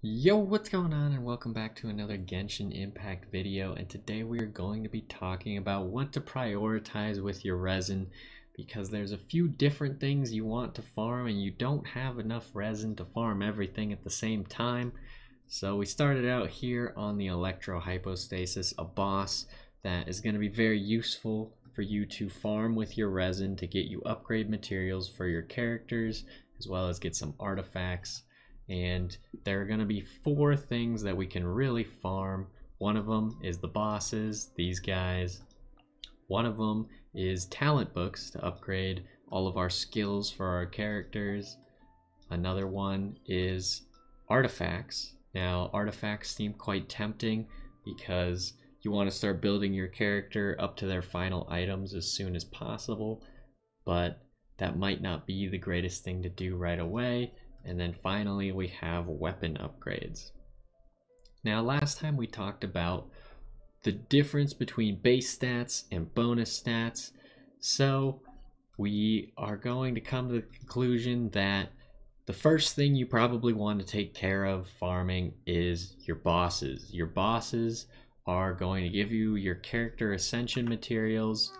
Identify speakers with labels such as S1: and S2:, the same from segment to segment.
S1: Yo, what's going on, and welcome back to another Genshin Impact video. And today we are going to be talking about what to prioritize with your resin, because there's a few different things you want to farm and you don't have enough resin to farm everything at the same time. So we started out here on the Electro Hypostasis, a boss that is going to be very useful for you to farm with your resin to get you upgrade materials for your characters, as well as get some artifacts. And there are going to be four things that we can really farm. One of them is the bosses, these guys. One of them is talent books to upgrade all of our skills for our characters. Another one is artifacts. Now, artifacts seem quite tempting because you want to start building your character up to their final items as soon as possible, but that might not be the greatest thing to do right away. And then finally we have weapon upgrades. Now, last time we talked about the difference between base stats and bonus stats. So we are going to come to the conclusion that the first thing you probably want to take care of farming is your bosses. Your bosses are going to give you your character Ascension Materials.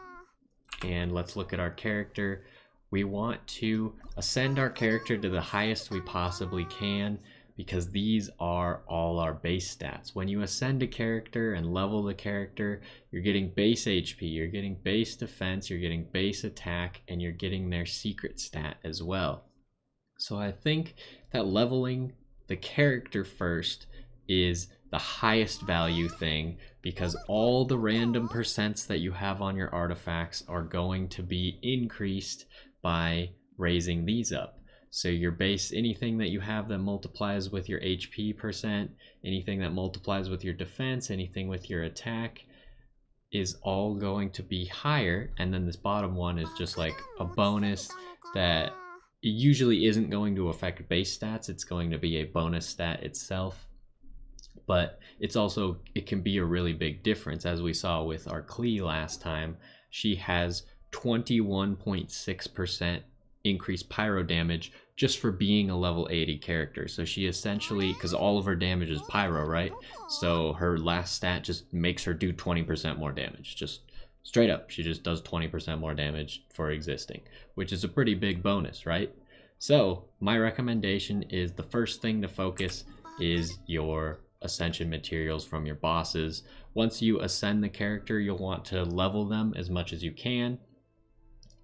S1: And let's look at our character. We want to ascend our character to the highest we possibly can, because these are all our base stats. When you ascend a character and level the character, you're getting base HP, you're getting base defense, you're getting base attack, and you're getting their secret stat as well. So I think that leveling the character first is the highest value thing, because all the random percents that you have on your artifacts are going to be increased by raising these up. So your base, anything that you have that multiplies with your HP percent, anything that multiplies with your defense, anything with your attack, is all going to be higher. And then this bottom one is just like a bonus that usually isn't going to affect base stats. It's going to be a bonus stat itself, but it's also, it can be a really big difference. As we saw with our Klee last time, she has 21.6% increased pyro damage just for being a level 80 character. So she essentially, because all of her damage is pyro, right? So her last stat just makes her do 20% more damage. Just straight up, she just does 20% more damage for existing, which is a pretty big bonus, right? So my recommendation is the first thing to focus is your Ascension Materials from your bosses. Once you ascend the character, you'll want to level them as much as you can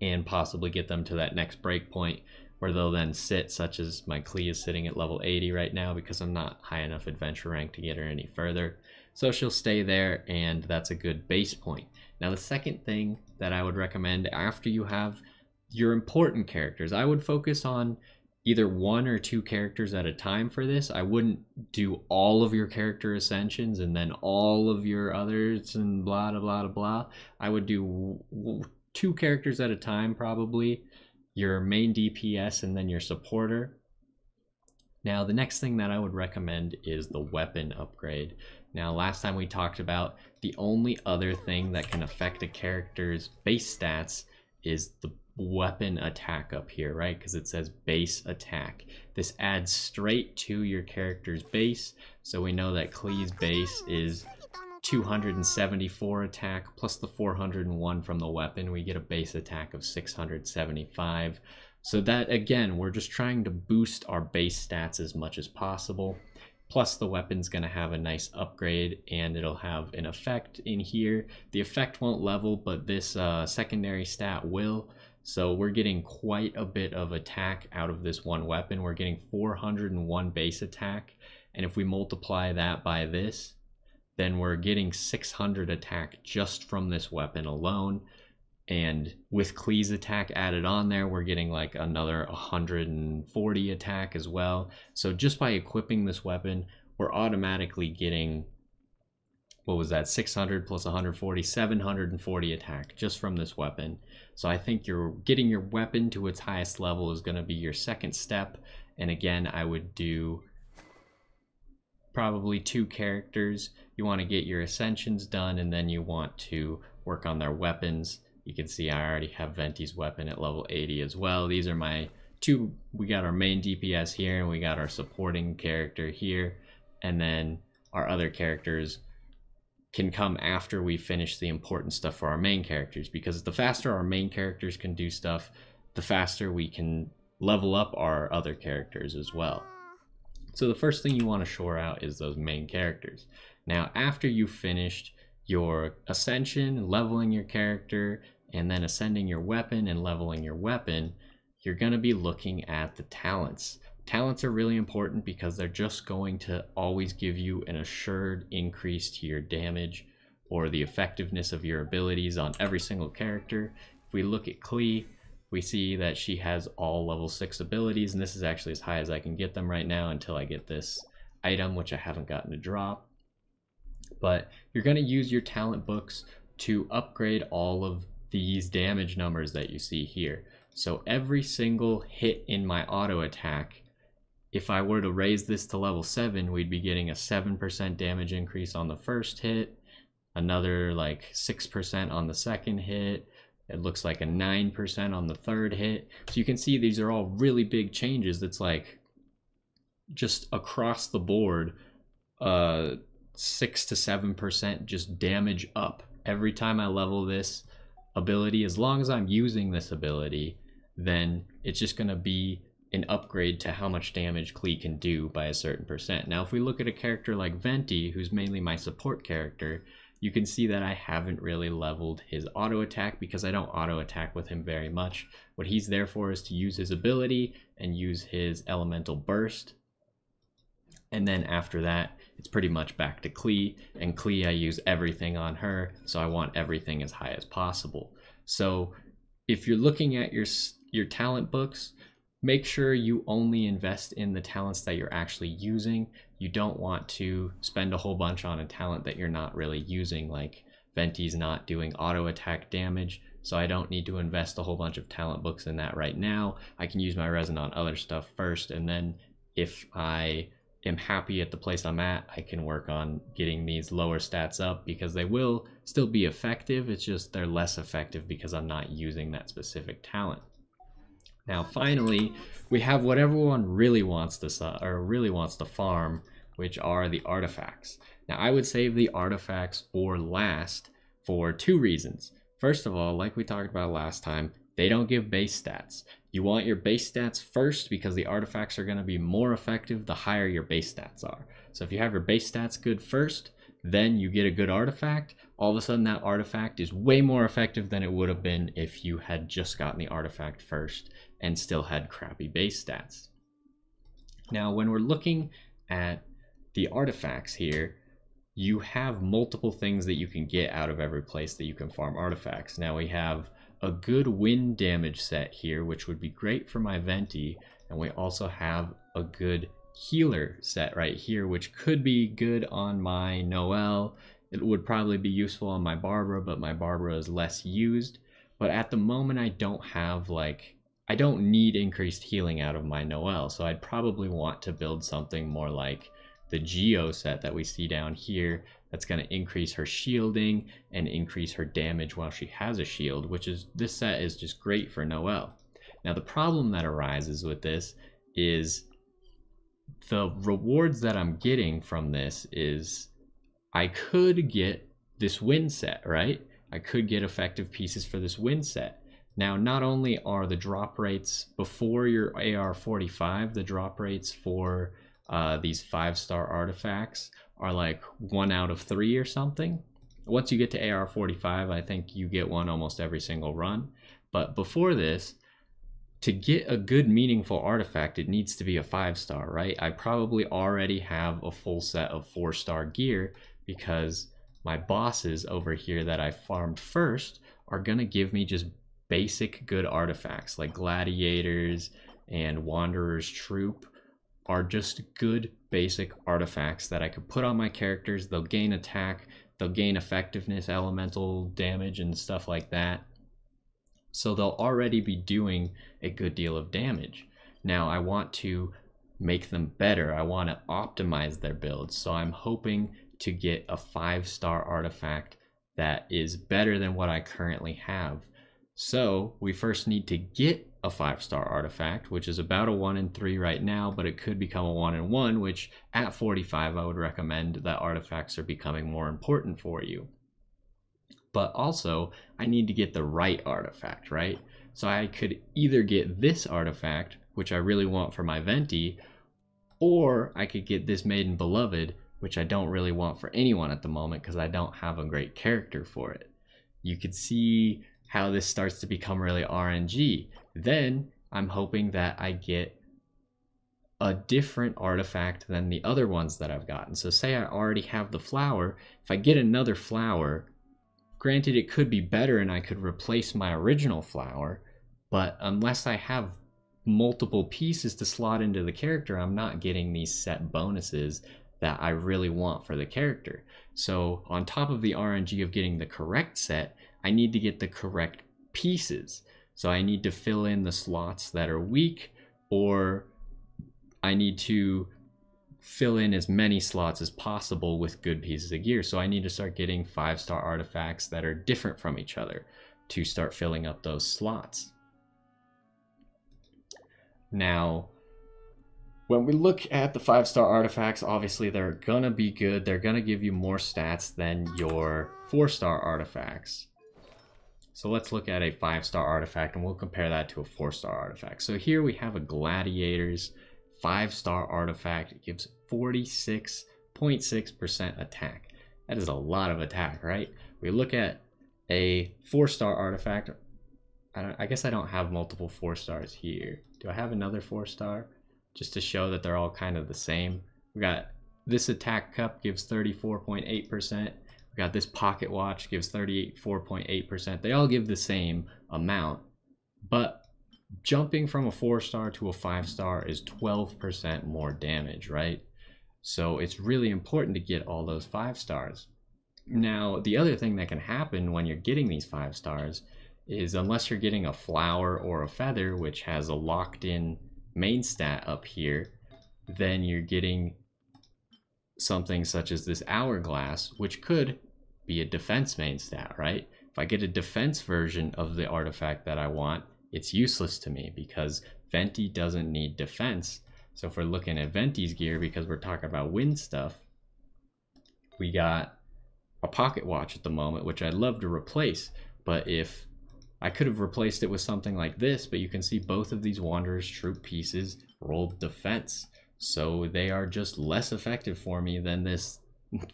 S1: and possibly get them to that next breakpoint where they'll then sit, such as my Klee is sitting at level 80 right now because I'm not high enough adventure rank to get her any further. So she'll stay there, and that's a good base point. Now, the second thing that I would recommend after you have your important characters, I would focus on either one or two characters at a time for this. I wouldn't do all of your character ascensions and then all of your others and blah, blah, blah, blah. I would do two characters at a time, probably. Your main DPS and then your supporter. Now, the next thing that I would recommend is the weapon upgrade. Now, last time we talked about the only other thing that can affect a character's base stats is the weapon attack up here, right? Because it says base attack. This adds straight to your character's base. So we know that Klee's base is 274 attack plus the 401 from the weapon. We get a base attack of 675. So that, again, we're just trying to boost our base stats as much as possible. Plus the weapon's going to have a nice upgrade, and it'll have an effect in here. The effect won't level, but this secondary stat will. So we're getting quite a bit of attack out of this one weapon. We're getting 401 base attack, and if we multiply that by this, then we're getting 600 attack just from this weapon alone. And with Klee's attack added on there, we're getting like another 140 attack as well. So just by equipping this weapon, we're automatically getting, what was that, 600 plus 140, 740 attack just from this weapon. So I think you're getting your weapon to its highest level is going to be your second step. And again, I would do probably two characters. You want to get your ascensions done, and then you want to work on their weapons. You can see I already have Venti's weapon at level 80 as well. These are my we got our main DPS here, and we got our supporting character here, and then our other characters can come after we finish the important stuff for our main characters, because the faster our main characters can do stuff, the faster we can level up our other characters as well. So the first thing you want to shore out is those main characters. Now, after you've finished your ascension, leveling your character, and then ascending your weapon and leveling your weapon, you're going to be looking at the talents. Talents are really important because they're just going to always give you an assured increase to your damage or the effectiveness of your abilities on every single character. If we look at Klee, we see that she has all level 6 abilities, and this is actually as high as I can get them right now until I get this item, which I haven't gotten to drop. But you're going to use your talent books to upgrade all of these damage numbers that you see here. So every single hit in my auto attack, if I were to raise this to level 7, we'd be getting a 7% damage increase on the first hit, another like 6% on the second hit. It looks like a 9% on the third hit. So you can see these are all really big changes. That's like just across the board, 6 to 7% just damage up every time I level this ability. As long as I'm using this ability, then it's just going to be an upgrade to how much damage Klee can do by a certain percent. Now, if we look at a character like Venti, who's mainly my support character, you can see that I haven't really leveled his auto attack because I don't auto attack with him very much. What he's there for is to use his ability and use his elemental burst. And then after that, it's pretty much back to Klee. And Klee, I use everything on her, so I want everything as high as possible. So if you're looking at your talent books, make sure you only invest in the talents that you're actually using. You don't want to spend a whole bunch on a talent that you're not really using, like Venti's not doing auto attack damage, so I don't need to invest a whole bunch of talent books in that right now. I can use my resin on other stuff first, and then if I am happy at the place I'm at, I can work on getting these lower stats up, because they will still be effective. It's just they're less effective because I'm not using that specific talent. Now, finally, we have what everyone really wants to farm, which are the artifacts. Now, I would save the artifacts for last for 2 reasons. First of all, like we talked about last time, they don't give base stats. You want your base stats first because the artifacts are going to be more effective the higher your base stats are. So if you have your base stats good first, then you get a good artifact, all of a sudden that artifact is way more effective than it would have been if you had just gotten the artifact first and still had crappy base stats. Now, when we're looking at the artifacts here, you have multiple things that you can get out of every place that you can farm artifacts. Now, we have a good wind damage set here, which would be great for my Venti, and we also have a good healer set right here, which could be good on my Noelle. It would probably be useful on my Barbara, but my Barbara is less used. But at the moment, I don't need increased healing out of my Noelle, so I'd probably want to build something more like the Geo set that we see down here. That's going to increase her shielding and increase her damage while she has a shield, this set is just great for Noelle. Now, the problem that arises with this is the rewards that I'm getting from this is I could get this wind set, right? I could get effective pieces for this wind set. Now, not only are the drop rates before your AR-45, the drop rates for these 5-star artifacts are like 1 out of 3 or something. Once you get to AR-45, I think you get one almost every single run. But before this, to get a good meaningful artifact, it needs to be a 5-star, right? I probably already have a full set of 4-star gear because my bosses over here that I farmed first are gonna give me just basic good artifacts like Gladiators and Wanderer's Troop are just good basic artifacts that I could put on my characters. They'll gain attack, they'll gain effectiveness, elemental damage, and stuff like that. So they'll already be doing a good deal of damage. Now, I want to make them better. I want to optimize their builds. So I'm hoping to get a 5-star artifact that is better than what I currently have. So we first need to get a 5-star artifact, which is about a 1 in 3 right now, but it could become a 1 in 1, which at 45 I would recommend that artifacts are becoming more important for you. But also I need to get the right artifact, right? So I could either get this artifact, which I really want for my Venti, or I could get this Maiden Beloved, which I don't really want for anyone at the moment because I don't have a great character for it. You could see how this starts to become really RNG. Then I'm hoping that I get a different artifact than the other ones that I've gotten. So say I already have the flower, if I get another flower, granted it could be better and I could replace my original flower, but unless I have multiple pieces to slot into the character, I'm not getting these set bonuses that I really want for the character. So on top of the RNG of getting the correct set, I need to get the correct pieces. So I need to fill in the slots that are weak, or I need to fill in as many slots as possible with good pieces of gear. So I need to start getting 5-star artifacts that are different from each other to start filling up those slots. Now, when we look at the 5-star artifacts, obviously they're gonna be good. They're gonna give you more stats than your 4-star artifacts. So let's look at a 5-star artifact and we'll compare that to a 4-star artifact. So here we have a Gladiator's 5-star artifact. It gives 46.6% attack. That is a lot of attack, right? We look at a 4-star artifact. I guess I don't have multiple 4-stars here. Do I have another 4-star? Just to show that they're all kind of the same. We got this attack cup gives 34.8%. We got this pocket watch gives 34.8%. They all give the same amount, but jumping from a 4-star to a 5-star is 12% more damage, right? So it's really important to get all those 5-stars. Now, the other thing that can happen when you're getting these 5-stars is, unless you're getting a flower or a feather, which has a locked-in main stat up here, then you're getting something such as this hourglass, which could be a defense main stat, right? If I get a defense version of the artifact that I want, it's useless to me because Venti doesn't need defense. So if we're looking at Venti's gear, because we're talking about wind stuff, we got a pocket watch at the moment, which I'd love to replace, but if I could have replaced it with something like this, but you can see both of these Wanderer's Troop pieces rolled defense. So they are just less effective for me than this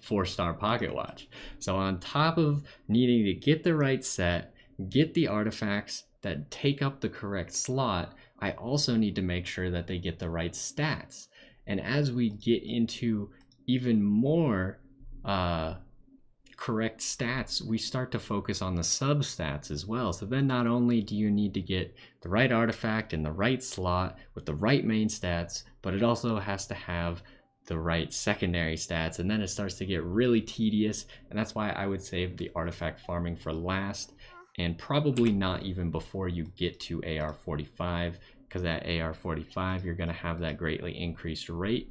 S1: 4-star pocket watch. So on top of needing to get the right set, get the artifacts that take up the correct slot, I also need to make sure that they get the right stats. And as we get into even more correct stats, we start to focus on the substats as well. So then not only do you need to get the right artifact in the right slot with the right main stats, but it also has to have the right secondary stats, and then it starts to get really tedious. And that's why I would save the artifact farming for last, and probably not even before you get to AR45, because at AR45 you're going to have that greatly increased rate.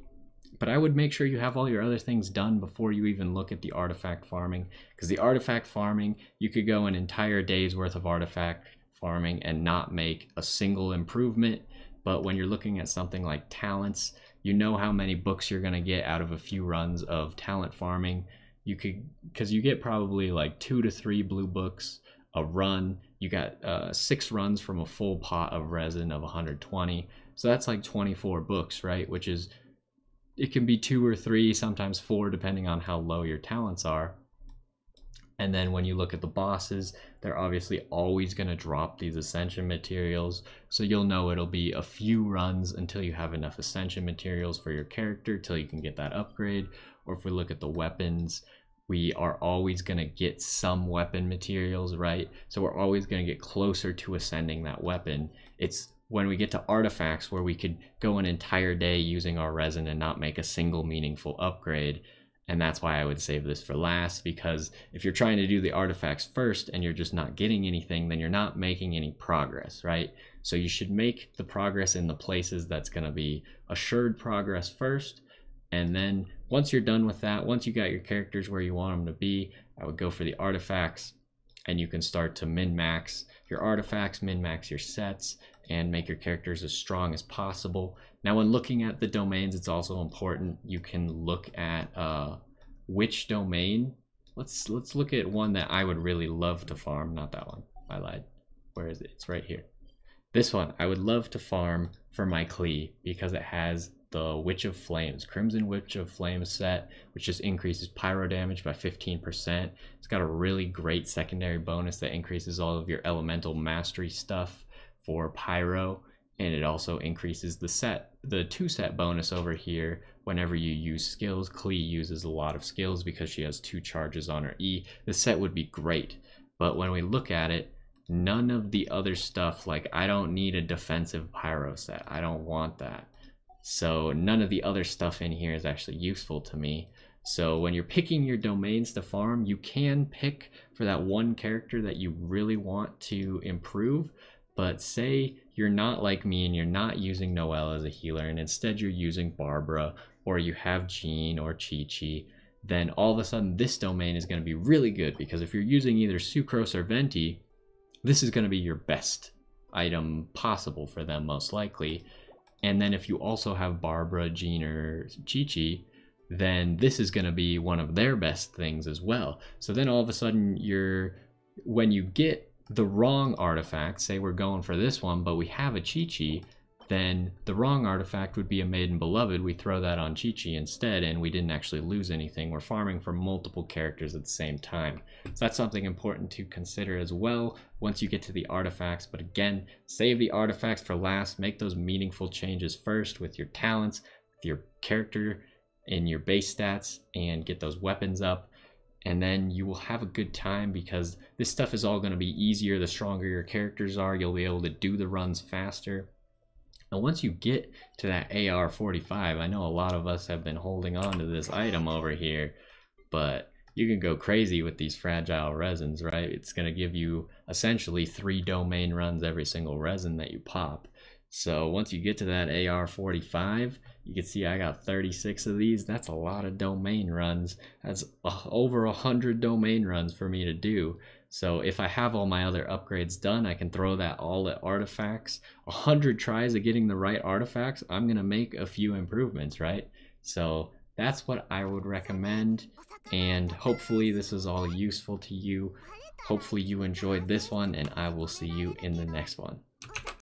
S1: But I would make sure you have all your other things done before you even look at the artifact farming, because the artifact farming, you could go an entire day's worth of artifact farming and not make a single improvement. But when you're looking at something like talents, you know how many books you're going to get out of a few runs of talent farming. You could, because you get probably like 2 to 3 blue books a run. You got 6 runs from a full pot of resin of 120. So that's like 24 books, right? Which is, it can be 2 or 3, sometimes 4, depending on how low your talents are. And then when you look at the bosses, they're obviously always going to drop these Ascension Materials. So you'll know it'll be a few runs until you have enough Ascension Materials for your character, till you can get that upgrade. Or if we look at the weapons, we are always going to get some weapon materials, right? So we're always going to get closer to ascending that weapon. It's when we get to artifacts where we could go an entire day using our resin and not make a single meaningful upgrade. And that's why I would save this for last, because if you're trying to do the artifacts first and you're just not getting anything, then you're not making any progress, right? So you should make the progress in the places that's going to be assured progress first. And then once you're done with that, once you got your characters where you want them to be, I would go for the artifacts, and you can start to min-max your artifacts, min-max your sets, and make your characters as strong as possible. Now, when looking at the domains, it's also important you can look at which domain. Let's look at one that I would really love to farm. Not that one. I lied. Where is it? It's right here. This one I would love to farm for my Klee because it has the Witch of Flames, Crimson Witch of Flames set, which just increases pyro damage by 15%. It's got a really great secondary bonus that increases all of your elemental mastery stuff for pyro, and it also increases the 2-set bonus over here whenever you use skills. Klee uses a lot of skills because she has 2 charges on her E. The set would be great, but when we look at it, none of the other stuff, like I don't need a defensive pyro set. I don't want that. So none of the other stuff in here is actually useful to me. So when you're picking your domains to farm, you can pick for that one character that you really want to improve. But say you're not like me and you're not using Noelle as a healer, and instead you're using Barbara, or you have Jean or Chi-Chi, then all of a sudden this domain is going to be really good, because if you're using either Sucrose or Venti, this is going to be your best item possible for them, most likely. And then if you also have Barbara, Jean, or Chi-Chi, then this is going to be one of their best things as well. So then all of a sudden, when you get the wrong artifact, say we're going for this one, but we have a Chi-Chi, then the wrong artifact would be a Maiden Beloved. We throw that on Chi-Chi instead, and we didn't actually lose anything. We're farming for multiple characters at the same time. So that's something important to consider as well once you get to the artifacts. But again, save the artifacts for last. Make those meaningful changes first with your talents, with your character, in your base stats, and get those weapons up. And then you will have a good time, because this stuff is all going to be easier the stronger your characters are. You'll be able to do the runs faster. And once you get to that AR-45, I know a lot of us have been holding on to this item over here, but you can go crazy with these fragile resins, right? It's going to give you essentially 3 domain runs every single resin that you pop. So once you get to that AR-45, you can see I got 36 of these. That's a lot of domain runs. That's over 100 domain runs for me to do. So if I have all my other upgrades done, I can throw that all at artifacts. 100 tries of getting the right artifacts, I'm going to make a few improvements, right? So that's what I would recommend. And hopefully this is all useful to you. Hopefully you enjoyed this one, and I will see you in the next one.